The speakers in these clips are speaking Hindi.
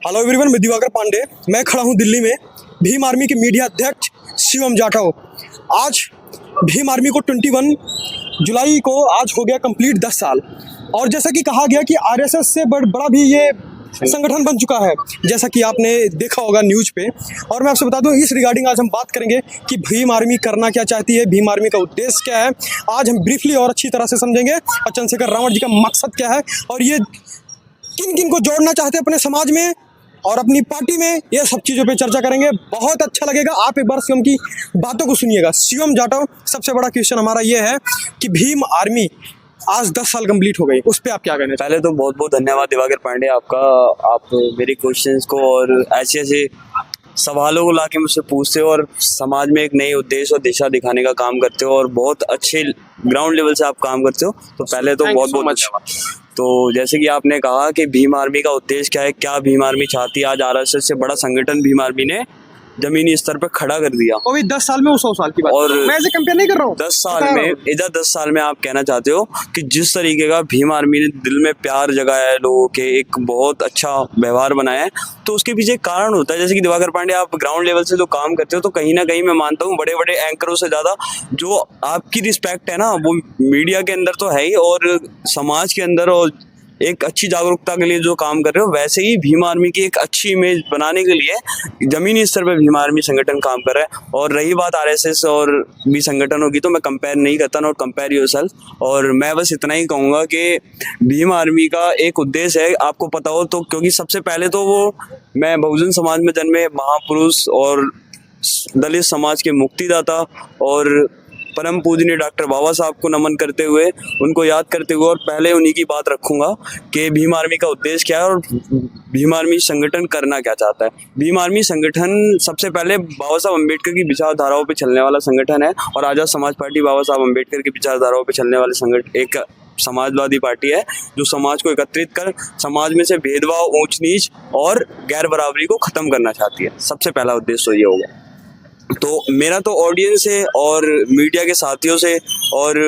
हेलो एवरीवन, मैं दिवाकर पांडे। मैं खड़ा हूं दिल्ली में भीम आर्मी के मीडिया अध्यक्ष शिवम जाटव। आज भीम आर्मी को 21 जुलाई को आज हो गया कंप्लीट 10 साल। और जैसा कि कहा गया कि आरएसएस से बड़ा भी ये संगठन बन चुका है, जैसा कि आपने देखा होगा न्यूज़ पे। और मैं आपसे बता दूं, इस रिगार्डिंग आज हम बात करेंगे कि भीम आर्मी करना क्या चाहती है, भीम आर्मी का उद्देश्य क्या है। आज हम ब्रीफली और अच्छी तरह से समझेंगे और चंद्रशेखर रावण जी का मकसद क्या है और ये किन किन को जोड़ना चाहते हैं अपने समाज में और अपनी पार्टी में। ये सब चीज़ों पे चर्चा करेंगे, बहुत अच्छा लगेगा। आप एक बार शिवम की बातों को सुनिएगा। शिवम जाटव, सबसे बड़ा क्वेश्चन हमारा ये है कि भीम आर्मी आज 10 साल कंप्लीट हो गई, उस पर आप क्या कहना पहले तो बहुत बहुत धन्यवाद दिवाकर पांडे आपका। आप मेरे क्वेश्चंस को और ऐसे ऐसे सवालों को लाके मुझसे पूछते हो और समाज में एक नई उद्देश्य और दिशा दिखाने का काम करते हो और बहुत अच्छे ग्राउंड लेवल से आप काम करते हो। तो पहले तो बहुत बहुत धन्यवाद। तो जैसे कि आपने कहा कि भीम आर्मी का उद्देश्य क्या है, क्या भीम आर्मी चाहती है। आज आरएसएस से बड़ा संगठन भीम आर्मी ने जमीनी स्तर पर खड़ा कर दिया। वो भी 10 साल में, वो 100 साल की बात। और मैं ऐसे कंपेयर नहीं कर रहा हूँ। 10 साल में आप कहना चाहते हो कि जिस तरीके का भीम आर्मी ने दिल में प्यार जगाया है लोगों के, एक बहुत अच्छा व्यवहार बनाया है, तो उसके पीछे एक कारण होता है। जैसे कि दिवाकर पांडे, आप ग्राउंड लेवल से जो काम करते हो, तो कहीं ना कहीं मैं मानता हूँ बड़े बड़े एंकरों से ज्यादा जो आपकी रिस्पेक्ट है ना, वो मीडिया के अंदर तो है ही और समाज के अंदर और एक अच्छी जागरूकता के लिए जो काम कर रहे हो, वैसे ही भीम आर्मी की एक अच्छी इमेज बनाने के लिए जमीनी स्तर पर भीम आर्मी संगठन काम कर रहा है। और रही बात आरएसएस और भी संगठनों की, तो मैं कंपेयर नहीं करता, नॉट कंपेयर योरसेल्फ। और मैं बस इतना ही कहूँगा कि भीम आर्मी का एक उद्देश्य है, आपको पता हो तो, क्योंकि सबसे पहले तो वो मैं बहुजन समाज में जन्मे महापुरुष और दलित समाज के मुक्तिदाता और परम पूजनीय डॉक्टर बाबा साहब को नमन करते हुए, उनको याद करते हुए, और पहले उन्हीं की बात रखूंगा कि भीम आर्मी का उद्देश्य क्या है और भीम आर्मी संगठन करना क्या चाहता है। भीम आर्मी संगठन सबसे पहले बाबा साहब अम्बेडकर की विचारधाराओं पे चलने वाला संगठन है और आजाद समाज पार्टी बाबा साहब अम्बेडकर की विचारधाराओं पे चलने वाले संगठन एक समाजवादी पार्टी है जो समाज को एकत्रित कर समाज में से भेदभाव, ऊंच नीच और गैर बराबरी को खत्म करना चाहती है। सबसे पहला उद्देश्य तो ये होगा। तो मेरा तो ऑडियंस से और मीडिया के साथियों से और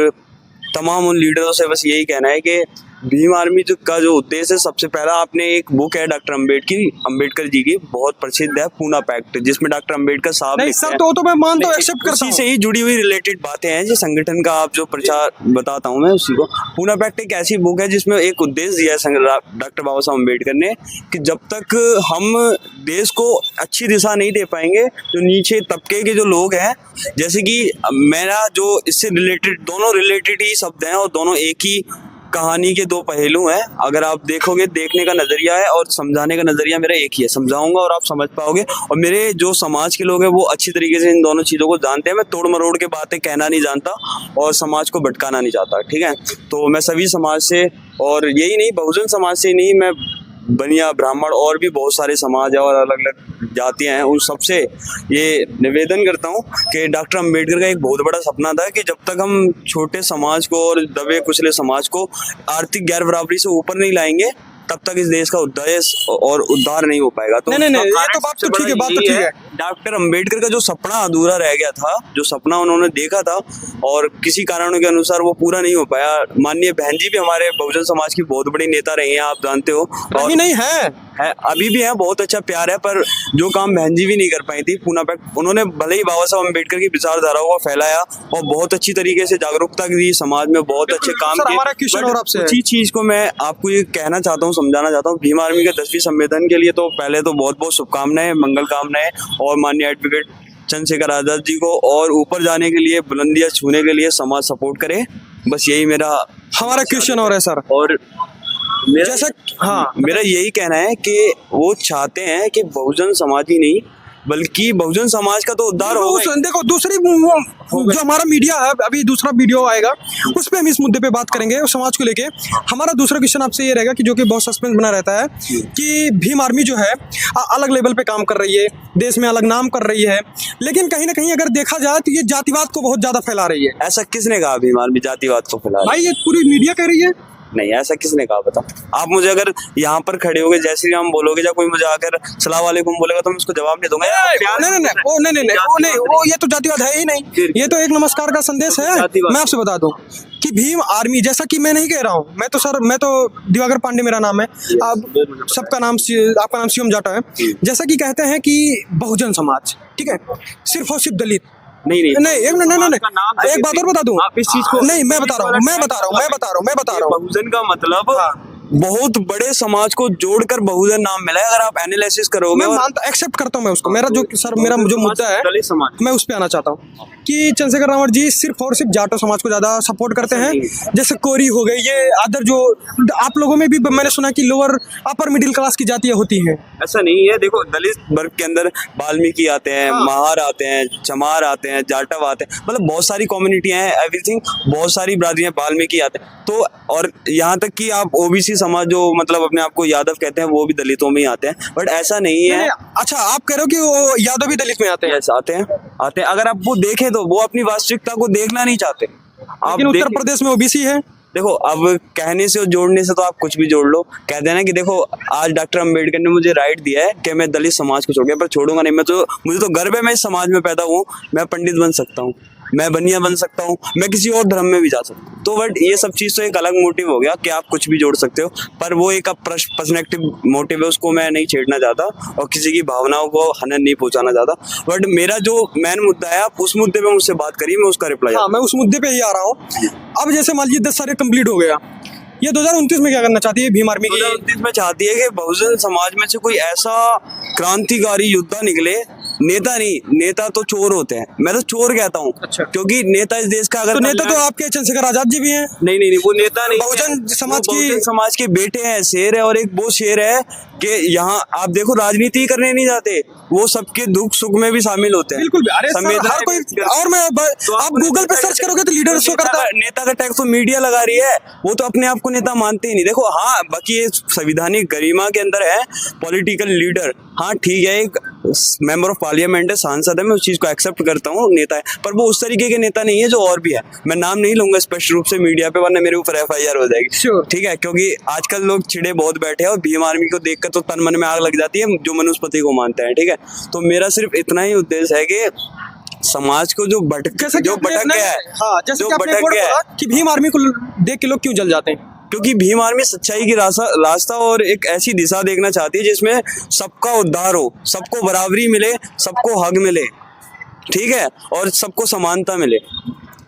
तमाम उन लीडरों से बस यही कहना है कि भीम आर्मी का जो उद्देश्य है, सबसे पहला, आपने एक बुक है डॉक्टर अम्बेडकर जी की, बहुत प्रसिद्ध है, पूना पैक्ट, जिसमें डॉक्टर अम्बेडकर साहब नहीं सर, तो मैं मानता हूँ, एक्सेप्ट करता हूँ। उसी से ही जुड़ी हुई रिलेटेड बातें हैं जो संगठन का आप जो प्रचार बताता हूँ मैं उसी को। पूना पैक्ट एक ऐसी बुक है जिसमें एक उद्देश्य दिया है डॉक्टर बाबा साहब अम्बेडकर ने कि जब तक हम देश को अच्छी दिशा नहीं दे पाएंगे, जो नीचे तबके के जो लोग हैं, जैसे कि मेरा जो इससे रिलेटेड, दोनों रिलेटेड ही शब्द हैं और दोनों एक ही कहानी के दो पहलू हैं। अगर आप देखोगे, देखने का नजरिया है और समझाने का नजरिया मेरा एक ही है। समझाऊंगा और आप समझ पाओगे, और मेरे जो समाज के लोग हैं वो अच्छी तरीके से इन दोनों चीज़ों को जानते हैं। मैं तोड़ मरोड़ के बातें कहना नहीं जानता और समाज को भटकाना नहीं चाहता, ठीक है। तो मैं सभी समाज से, और यही नहीं बहुजन समाज से नहीं, मैं बनिया, ब्राह्मण और भी बहुत सारे समाज है और अलग अलग जातियां हैं, उन सबसे ये निवेदन करता हूं कि डॉक्टर अम्बेडकर का एक बहुत बड़ा सपना था कि जब तक हम छोटे समाज को और दबे कुचले समाज को आर्थिक गैर बराबरी से ऊपर नहीं लाएंगे, तब तक इस देश का उद्देश्य और उद्धार नहीं हो पाएगा। तो नहीं, ये तो बात तो ठीक है, बात तो ठीक है। डॉक्टर अम्बेडकर का जो सपना अधूरा रह गया था, जो सपना उन्होंने देखा था और किसी कारणों के अनुसार वो पूरा नहीं हो पाया। माननीय बहन जी भी हमारे बहुजन समाज की बहुत बड़ी नेता रही हैं, आप जानते हो। और नहीं है अभी भी है, बहुत अच्छा प्यार है, पर जो काम बहन जी भी नहीं कर पाई थी पूना पैक्ट, उन्होंने भले ही बाबा साहब अम्बेडकर की विचारधाराओं को फैलाया और बहुत अच्छी तरीके से जागरूकता दी, समाज में बहुत अच्छे काम किए। उसी चीज को मैं आपको ये कहना चाहता हूँ, समझाना चाहता हूँ। भीम आर्मी के 10वीं संविधान के लिए तो पहले तो बहुत बहुत शुभकामनाएं, मंगल कामनाएं, और माननीय एडवोकेट चंद्रशेखर आजाद जी को और ऊपर जाने के लिए, बुलंदियां छूने के लिए समाज सपोर्ट करे। बस यही हमारा क्वेश्चन और है सर। और मेरा यही कहना है कि वो चाहते हैं कि बहुजन समाज ही नहीं बल्कि बहुजन समाज का तो उद्धार होगा। देखो, दूसरी जो हमारा मीडिया है, अभी दूसरा वीडियो आएगा उस पर हम इस मुद्दे पे बात करेंगे और समाज को लेके। हमारा दूसरा क्वेश्चन आपसे ये रहेगा कि जो कि बहुत सस्पेंस बना रहता है कि भीम आर्मी जो है अलग लेवल पे काम कर रही है, देश में अलग नाम कर रही है, लेकिन कहीं ना कहीं अगर देखा जाए तो ये जातिवाद को बहुत ज्यादा फैला रही है। ऐसा किसने कहा भीम आर्मी जातिवाद को फैला रही है? भाई ये पूरी मीडिया कह रही है। नहीं, ऐसा किसने कहा बताओ? आप मुझे अगर यहाँ पर खड़े होगे जय श्री राम बोलोगे या कोई मुझे आकर सलाम वालेकुम बोलेगा तो मैं उसको जवाब नहीं दूंगा यार, प्यार नहीं नहीं नहीं, वो नहीं नहीं नहीं, वो नहीं, वो ये तो जातिवाद है ही नहीं, ये तो एक नमस्कार का संदेश है। जातिवाद। मैं आपसे बता दूं कि भीम आर्मी, जैसा कि मैं नहीं कह रहा हूँ, मैं तो दिवाकर पांडे मेरा नाम है, आप सबका नाम आपका नाम शिवम जाटा है। जैसा कि कहते हैं कि बहुजन समाज, ठीक है, सिर्फ और सिर्फ दलित नहीं नहीं नहीं, एक नहीं नहीं का नाम नहीं, एक बात और बता दूं, आप इस चीज को नहीं, मैं बता रहा हूँ। बहुजन का मतलब बहुत बड़े समाज को जोड़कर बहुजन नाम मिला है। अगर आप एनालिसिस करोगे, मैं मानता एक्सेप्ट करता हूँ मैं उसको। मेरा जो मुद्दा है दलित समाज, मैं उस पे आना चाहता हूँ कि चंद्रशेखर रावत जी सिर्फ और सिर्फ जाटो समाज को ज्यादा सपोर्ट करते हैं। जैसे कोरी हो गई, ये अदर जो आप लोगों में भी मैंने सुना कि लोअर अपर मिडिल क्लास की जातियां होती हैं। ऐसा नहीं है। देखो, दलित वर्ग के अंदर वाल्मीकि आते हैं, महार आते हैं, चमार आते हैं, जाटव आते हैं, मतलब बहुत सारी कम्युनिटियां हैं, एवरीथिंग, बहुत सारी बिरादरियां, वाल्मीकि आते हैं। तो और यहाँ तक कि आप ओबीसी समाज जो मतलब अपने आप को यादव कहते हैं वो भी दलितों में ही आते हैं, बट ऐसा नहीं है। अच्छा, आप कह रहे हो कि वो यादव भी दलित में आते हैं? यस, आते हैं। अगर आप वो देखें तो वो अपनी वास्तविकता को देखना नहीं चाहते। लेकिन उत्तर प्रदेश में ओबीसी है। देखो, अब कहने से और जोड़ने से तो आप कुछ भी जोड़ लो। कह देना कि देखो आज डॉक्टर अंबेडकर ने मुझे राइट दिया है कि मैं दलित समाज को छोड़ गया, पर छोड़ूंगा नहीं। मुझे तो गर्व है, मैं इस समाज में पैदा हूँ, मैं पंडित बन सकता हूँ, मैं बनिया बन सकता हूँ, मैं किसी और धर्म में भी जा सकता हूँ। तो बट ये सब चीज़ तो एक अलग मोटिव हो गया कि आप कुछ भी जोड़ सकते हो, पर वो एक पर्सपेक्टिव मोटिव है, उसको मैं नहीं छेड़ना चाहता और किसी की भावनाओं को हनन नहीं पहुंचाना चाहता। बट मेरा जो मेन मुद्दा है, आप उस मुद्दे पे मुझसे बात करिए, मैं उसका रिप्लाई। हाँ, मैं उस मुद्दे पे ही आ रहा हूँ। अब जैसे मान लीजिए 10 साल कंप्लीट हो गया, ये 2029 में क्या करना चाहती है भीम आर्मी की? 2029 में चाहती है कि बहुजन समाज में से कोई ऐसा क्रांतिकारी योद्धा निकले। नेता नहीं, नेता तो चोर होते हैं, मैं तो चोर कहता हूँ। अच्छा। क्योंकि नेता इस देश का अगर तो नेता तो आपके चंद्रशेखर आजाद जी भी हैं। नहीं, वो नेता नहीं, बहुजन समाज के बेटे हैं, शेर है। और एक वो शेर है कि यहाँ आप देखो राजनीति करने नहीं जाते, वो सबके दुख सुख में भी शामिल होते हैं। बिल्कुल। अरे सर, हर कोई, और मैं आप गूगल पे सर्च करोगे तो लीडर शो करता है। नेता का टैग तो मीडिया लगा रही है, वो तो अपने आप को नेता मानते ही नहीं। देखो, हाँ, बाकी ये संविधानिक गरिमा के अंदर है पॉलिटिकल लीडर, हाँ ठीक है, एक मेंबर ऑफ पार्लियामेंट है, सांसद है, मैं उस चीज को एक्सेप्ट करता हूँ, नेता है, पर वो उस तरीके के नेता नहीं है जो और भी है। मैं नाम नहीं लूंगा स्पष्ट रूप से मीडिया पे, वरना मेरे ऊपर FIR हो जाएगी। Sure. ठीक है, क्योंकि आजकल लोग चिड़े बहुत बैठे हैं और भीम आर्मी को देखकर तो तन मन में आग लग जाती है जो मनुस्पति को मानते हैं। ठीक है, तो मेरा सिर्फ इतना ही उद्देश्य है कि समाज को जो भटक गया है, हाँ, जैसे कि आपने बोला कि भीम आर्मी को देख के लोग क्यों जल जाते हैं, क्योंकि भीम आर्मी सच्चाई की रास्ता और एक ऐसी दिशा देखना चाहती है जिसमें सबका उद्धार हो, सबको बराबरी मिले, सबको हक मिले, ठीक है, और सबको समानता मिले,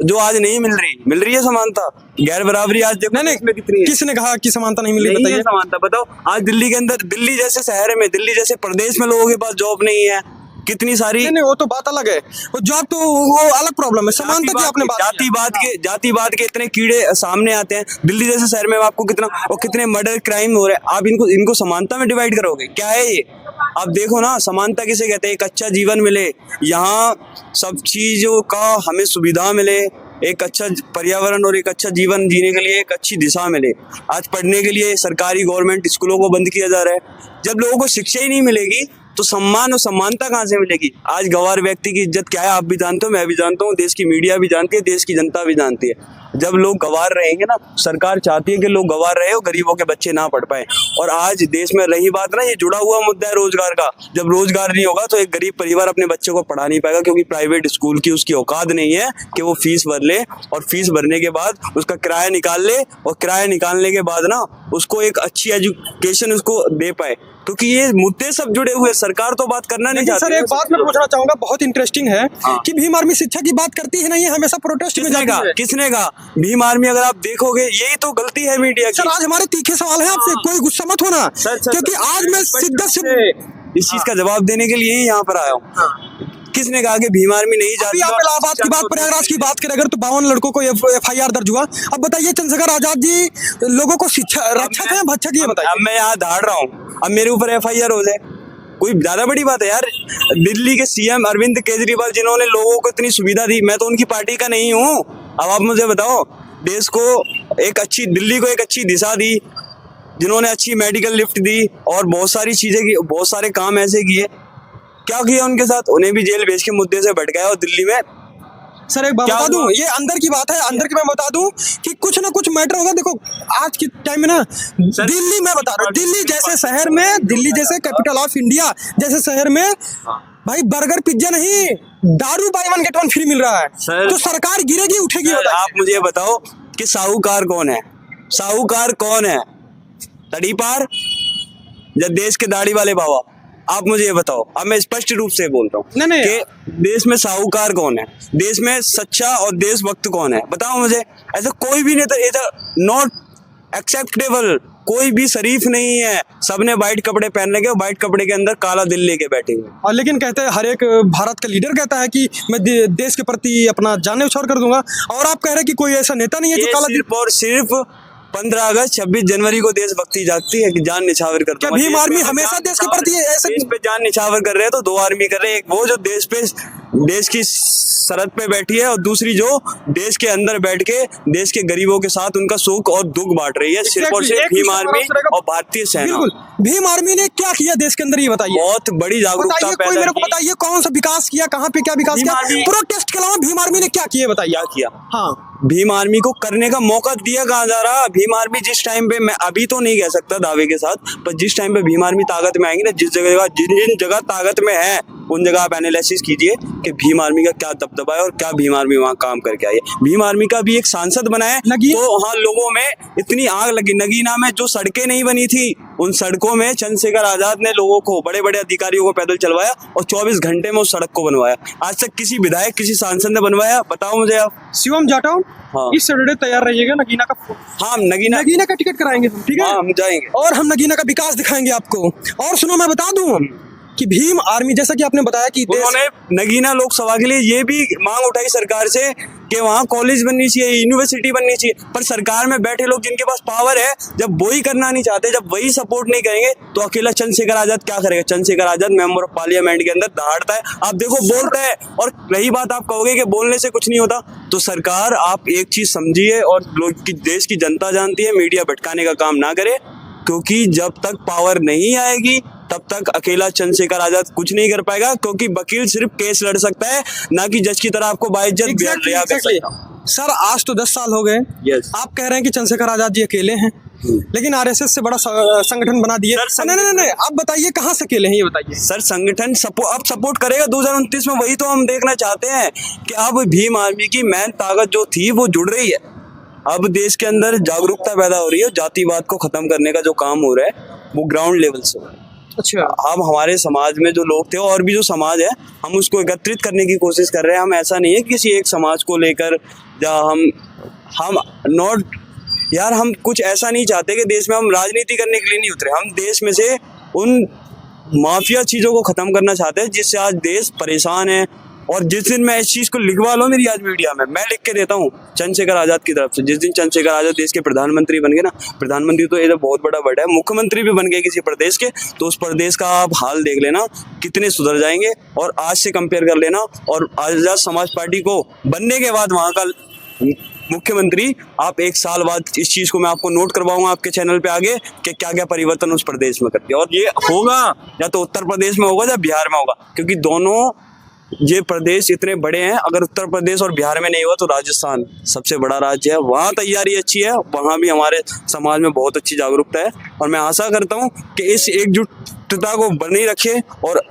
जो आज नहीं मिल रही है समानता, गैर बराबरी आज देखो नहीं कितनी है। किसने कहा कि समानता नहीं मिली? बताइए समानता, बताओ। आज दिल्ली के अंदर, दिल्ली जैसे शहर में, दिल्ली जैसे प्रदेश में लोगों के पास जॉब नहीं है, कितनी सारी। नहीं, वो तो बात अलग है, वो जॉब तो वो अलग प्रॉब्लम है। समानता की आपने बात, जातिवाद के इतने कीड़े सामने आते हैं दिल्ली जैसे शहर में, आपको कितने मर्डर क्राइम हो रहे हैं, आप इनको समानता में डिवाइड करोगे? क्या है ये? आप देखो ना, समानता किसे कहते हैं? एक अच्छा जीवन मिले, यहाँ सब चीजों का हमें सुविधा मिले, एक अच्छा पर्यावरण और एक अच्छा जीवन जीने के लिए एक अच्छी दिशा मिले। आज पढ़ने के लिए सरकारी गवर्नमेंट स्कूलों को बंद किया जा रहा है। जब लोगों को शिक्षा ही नहीं मिलेगी तो सम्मान और समानता कहाँ से मिलेगी? आज गवार व्यक्ति की इज्जत क्या है आप भी जानते हो, मैं भी जानता हूँ, देश की मीडिया भी जानती है, देश की जनता भी जानती है। जब लोग गवार रहेंगे ना, सरकार चाहती है कि लोग गवार रहे हो, गरीबों के बच्चे ना पढ़ पाए। और आज देश में रही बात ना, ये जुड़ा हुआ मुद्दा है रोजगार का। जब रोजगार नहीं होगा तो एक गरीब परिवार अपने बच्चे को पढ़ा नहीं पाएगा, क्योंकि प्राइवेट स्कूल की उसकी औकात नहीं है कि वो फीस भर ले, और फीस भरने के बाद उसका किराया निकाल ले, और किराया निकालने के बाद ना उसको एक अच्छी एजुकेशन उसको दे पाए। क्योंकि ये मुद्दे सब जुड़े हुए, सरकार तो बात करना नहीं चाहती। सर, एक बात मैं पूछना चाहूंगा, बहुत इंटरेस्टिंग है कि भीम आर्मी शिक्षा की बात करती है नहीं, हमेशा प्रोटेस्ट में जाती है। किसने कहा? भीम आर्मी, अगर आप देखोगे, यही तो गलती है मीडिया की। सर, आज हमारे तीखे सवाल है आपसे, कोई गुस्सा मत होना, क्योंकि आज मैं सिद्धांत से इस चीज का जवाब देने के लिए ही यहाँ पर आया हूँ। किसने कहा कि भीम आर्मी नहीं जाती? आप इलाहाबाद की बात, प्रयागराज की बात करें अगर, तो 52 लड़कों को FIR दर्ज हुआ। अब बताइए, चंद्रशेखर आजाद जी लोगों को शिक्षा रक्षक है भक्षक? ये बताइए। अब मैं यहाँ धाड़ रहा हूँ, अब मेरे ऊपर FIR हो जाए, कोई ज्यादा बड़ी बात है यार? दिल्ली के CM अरविंद केजरीवाल, जिन्होंने लोगों को इतनी सुविधा दी, मैं तो उनकी पार्टी का नहीं हूँ। अब आप मुझे बताओ, देश को एक अच्छी, दिल्ली को एक अच्छी दिशा दी, जिन्होंने अच्छी मेडिकल लिफ्ट दी और बहुत सारी चीजें की, बहुत सारे काम ऐसे किए, क्या किया उनके साथ? उन्हें भी जेल भेज के मुद्दे से भटकाया और दिल्ली में सर एक बात क्या बता दूं, हुआ? ये अंदर की बात है, अंदर की मैं बता दूं कि कुछ ना कुछ मैटर होगा। देखो आज के टाइम में ना दिल्ली में बता रहा हूँ, दिल्ली जैसे शहर में, दिल्ली जैसे कैपिटल ऑफ इंडिया जैसे शहर में भाई बर्गर पिज्जा नहीं, दारू buy one get one free मिल रहा है। सर- तो सरकार गिरेगी उठेगी, सर, बताइए। आप मुझे ये बताओ कि साहूकार कौन है? साहूकार कौन है? तड़ीपार या देश के दाढ़ी वाले बाबा? आप मुझे ये बताओ। अब मैं स्पष्ट रूप से बोल रहा हूँ नहीं, कि देश में साहूकार कौन है, देश में सच्चा और देशभक्त कौन है, बताओ मुझे। ऐसा कोई भी नेता, इधर नॉट एक्सेप्टेबल, कोई भी शरीफ नहीं है। सबने व्हाइट कपड़े पहन रखे, व्हाइट कपड़े के अंदर काला दिल लेके बैठे हुए। और लेकिन कहते हैं हर एक भारत का लीडर कहता है कि मैं देश के प्रति अपना जान न्यौछावर कर दूंगा, और आप कह रहे हैं कि कोई ऐसा नेता नहीं है जो ये काला दिल। सिर्फ और सिर्फ 15 अगस्त 26 जनवरी को देशभक्ति जागती है कि जान निछावर कर क्या दूंगा। भीम देश आर्मी पे हमेशा जान देश के निछावर- प्रति ऐसे देश पे जान निछावर कर रहे हैं तो दो आर्मी कर रहे हैं। एक वो जो देश पे, देश की सरहद पे बैठी है, और दूसरी जो देश के अंदर बैठ के देश के गरीबों के साथ उनका सुख और दुख बांट रही है। सिर्फ और Exactly, सिर्फ एक भीम विषय आर्मी पर आपसे और भारतीय सेना। बिल्कुल, भीम आर्मी ने क्या किया देश के अंदर, ये बताइए। बहुत बड़ी जागरूकता बताइए, कोई पैदा मेरे को की। बताइए कौन सा विकास किया, कहाँ पे क्या विकास भीम किया, आर्मी- प्रोटेस्ट के अलावा भीम आर्मी ने क्या किया बताइए। क्या किया? हाँ, भीम आर्मी को करने का मौका दिया कहाँ जा रहा? भीम आर्मी जिस टाइम पे, मैं अभी तो नहीं कह सकता दावे के साथ, पर जिस टाइम पे भीम आर्मी ताकत में आएंगी ना, जिस जगह जिन जगह ताकत में है उन जगह आप एनालिसिस कीजिए कि भीम आर्मी का क्या दबदबा है और क्या भीम आर्मी वहाँ काम करके आई है। भीम आर्मी का भी एक सांसद बना है, नगीना- तो वहाँ लोगों में इतनी आग लगी। नगीना में जो सड़कें नहीं बनी थी, उन सड़कों में चंद्रशेखर आजाद ने लोगों को, बड़े बड़े अधिकारियों को पैदल चलवाया और 24 घंटे में उस सड़क को बनवाया। आज तक किसी विधायक, किसी सांसद ने बनवाया? बताओ मुझे आप। शिवम जाटव, हाँ। इस सैटरडे तैयार रहिएगा, नगीना का हाँ, नगीना नगीना का टिकट कराएंगे हम, ठीक है। हाँ, हम जाएंगे। और हम नगीना का विकास दिखाएंगे आपको। और सुनो, मैं बता दूं कि भीम आर्मी, जैसा कि आपने बताया कि उन्होंने नगीना लोकसभा के लिए ये भी मांग उठाई सरकार से कि वहाँ कॉलेज बननी चाहिए, यूनिवर्सिटी बननी चाहिए। पर सरकार में बैठे लोग जिनके पास पावर है, जब वही करना नहीं चाहते, जब वही सपोर्ट नहीं करेंगे, तो अकेला चंद्रशेखर आजाद क्या करेगा? Chandrashekhar Azad member of parliament के अंदर दहाड़ता है, आप देखो, बोलता है। और रही बात, आप कहोगे कि बोलने से कुछ नहीं होता, तो सरकार आप एक चीज समझिए, और लोग की, देश की जनता जानती है, मीडिया भटकाने का काम ना करे, क्योंकि जब तक पावर नहीं आएगी तब तक अकेला चंद्रशेखर आजाद कुछ नहीं कर पाएगा। क्योंकि वकील सिर्फ केस लड़ सकता है, ना कि जज की तरह आपको बाइज्जत रिहा कर सकता। सर आज तो 10 साल हो गए। Yes. आप कह रहे हैं कि चंद्रशेखर आजाद जी अकेले हैं, लेकिन आरएसएस से बड़ा संगठन बना दिए। सर, नहीं, आप बताइए कहाँ से अकेले हैं, ये बताइए। सर, संगठन अब सपोर्ट करेगा 2029 में, वही तो हम देखना चाहते हैं कि अब भीम आर्मी की मैन ताकत जो थी वो जुड़ रही है। अब देश के अंदर जागरूकता पैदा हो रही है, जातिवाद को खत्म करने का जो काम हो रहा है वो ग्राउंड लेवल से हो रहा है। अच्छा, हम हमारे समाज में जो लोग थे और भी जो समाज है, हम उसको एकत्रित करने की कोशिश कर रहे हैं। हम ऐसा नहीं है किसी एक समाज को लेकर, या हम नॉट यार, हम कुछ ऐसा नहीं चाहते कि देश में हम राजनीति करने के लिए नहीं उतरे। हम देश में से उन माफिया चीज़ों को ख़त्म करना चाहते हैं जिससे आज देश परेशान है। और जिस दिन मैं इस चीज़ को लिखवा लो मेरी आज मीडिया में, मैं लिख के देता हूँ चंद्रशेखर आजाद की तरफ से, जिस दिन चंद्रशेखर आजाद देश के प्रधानमंत्री बन गए ना, प्रधानमंत्री तो ये बहुत बड़ा वर्ड है, मुख्यमंत्री भी बन गए किसी प्रदेश के, तो उस प्रदेश का आप हाल देख लेना कितने सुधर जाएंगे। और आज से कंपेयर कर लेना, और आजाद समाज पार्टी को बनने के बाद वहाँ का मुख्यमंत्री, आप 1 साल बाद इस चीज़ को मैं आपको नोट करवाऊंगा आपके चैनल पे आगे कि क्या क्या परिवर्तन उस प्रदेश में करती है। और ये होगा या तो उत्तर प्रदेश में होगा या बिहार में होगा, क्योंकि दोनों ये प्रदेश इतने बड़े हैं। अगर उत्तर प्रदेश और बिहार में नहीं हुआ तो राजस्थान सबसे बड़ा राज्य है, वहाँ तैयारी अच्छी है, वहाँ भी हमारे समाज में बहुत अच्छी जागरूकता है। और मैं आशा करता हूँ कि इस एकजुटता को बनाए रखे और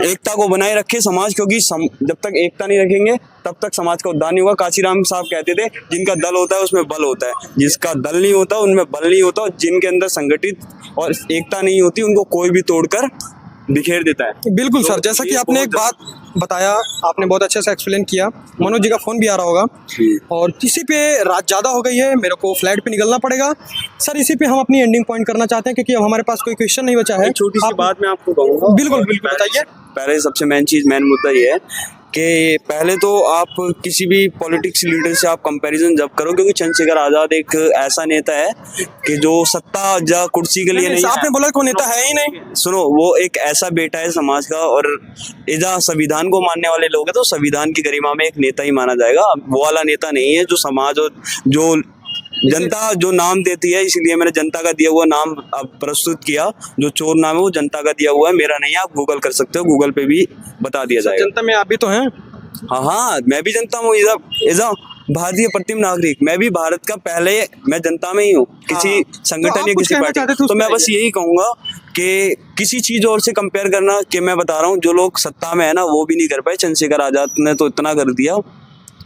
एकता को बनाए रखे समाज, क्योंकि जब तक एकता नहीं रखेंगे तब तक समाज का उद्धार नहीं होगा। काशीराम साहब कहते थे, जिनका दल होता है उसमें बल होता है, जिसका दल नहीं होता उनमें बल नहीं होता, और जिनके अंदर संगठित और एकता नहीं होती उनको कोई भी तोड़कर बिखेर देता है। बिल्कुल सर, जैसा कि आपने एक बात बताया, आपने बहुत अच्छे से एक्सप्लेन किया। मनोज जी का फोन भी आ रहा होगा, और इसी पे रात ज़्यादा हो गई है, मेरे को फ्लाइट पे निकलना पड़ेगा। सर इसी पे हम अपनी एंडिंग पॉइंट करना चाहते हैं, क्योंकि अब हमारे पास कोई क्वेश्चन नहीं बचा है। छोटी सी बात मैं आपको कहूँगा। बिल्कुल बिल्कुल, बताइए। पहले सबसे मेन मुद्दा ये है कि पहले तो आप किसी भी पॉलिटिक्स लीडर से आप कंपैरिजन जब करो, क्योंकि चंद्रशेखर आजाद एक ऐसा नेता है कि जो सत्ता या कुर्सी के लिए नहीं, आपने बोला कोई नेता है ही नहीं। सुनो, वो एक ऐसा बेटा है समाज का, और इधर संविधान को मानने वाले लोग हैं तो संविधान की गरिमा में एक नेता ही माना जाएगा। वो वाला नेता नहीं है जो समाज और जो जनता जो नाम देती है, इसलिए मैंने जनता का दिया हुआ नाम अब प्रस्तुत किया। जो चोर नाम है वो जनता का दिया हुआ है, मेरा नहीं है। आप गूगल कर सकते हो, गूगल पे भी बता दिया जाएगा। जनता में आप भी तो हैं। हाँ हाँ, मैं भी जनता हूँ, एज अ भारतीय प्रतिम नागरिक, मैं भी भारत का पहले, मैं जनता में ही हूँ, किसी हाँ। तो संगठन आप या कुछ किसी कहना पार्टी। चाहते थे उस तो मैं पे बस यही कहूंगा कि किसी चीज और से कंपेयर करना, कि मैं बता रहा हूँ जो लोग सत्ता में है ना वो भी नहीं कर पाए, चंद्रशेखर आजाद ने तो इतना कर दिया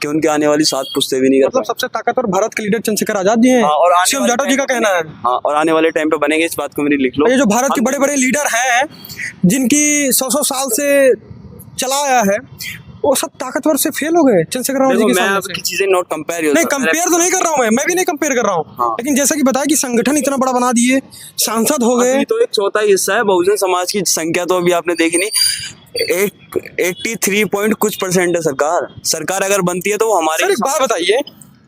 कि उनके आने वाली 7 पुश्ते भी नहीं कर मतलब पाए। सबसे ताकतवर भारत के लीडर चंद्रशेखर आजाद जी हैं, हाँ, और आने सीएम वाले जाटव जी का टाइम पे कहना है। बनेंगे। हाँ, और आने वाले टाइम पे बनेंगे, इस बात को मेरी लिख लो। ये जो भारत के हम- बड़े बड़े लीडर हैं जिनकी 100 साल से चला आया है, वो सब ताकतवर से फेल हो गए चंद्रशेखर राव जी देखो, के मैं सामने अब से। की चीजें नॉट कंपेयर नहीं, कंपेयर तो नहीं कर रहा हूँ, मैं भी नहीं कंपेयर कर रहा हूँ, हाँ। लेकिन जैसा कि बताया कि संगठन इतना बड़ा बना दिए, सांसद हो गए। अभी तो एक चौथा हिस्सा है, बहुजन समाज की संख्या तो अभी आपने देखी नहीं, 83 पॉइंट कुछ परसेंट है। सरकार अगर बनती है तो वो हमारे सर एक बात बताइए,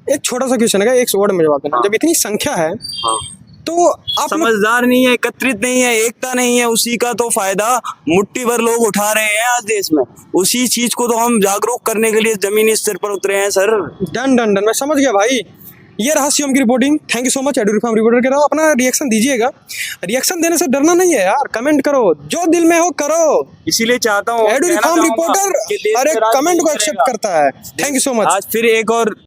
एक छोटा सा क्वेश्चन है, एक वर्ड में जवाब देना। हाँ। जब इतनी संख्या है हाँ। तो आप लोग समझदार नहीं है, एकत्रित नहीं है, एकता नहीं है, उसी का तो फायदा मुट्ठी भर लोग उठा रहे हैं आज देश में। उसी चीज को तो हम जागरूक करने के लिए जमीनी स्तर पर उतरे हैं सर। डन डन डन, मैं समझ गया भाई। ये रहा सीएम की reporting. Thank you so much edu reform reporter के रहा, अपना रिएक्शन दीजिएगा। रिएक्शन देने से डरना नहीं है यार, कमेंट करो, जो दिल में हो करो। इसीलिए चाहता हूँ, एडू कहना रिफॉर्म चाहूंगा रिपोर्टर कि देश हर में एक राज कमेंट नहीं को एक्सेप्ट करेगा। करता है। Thank you so much. आज फिर एक और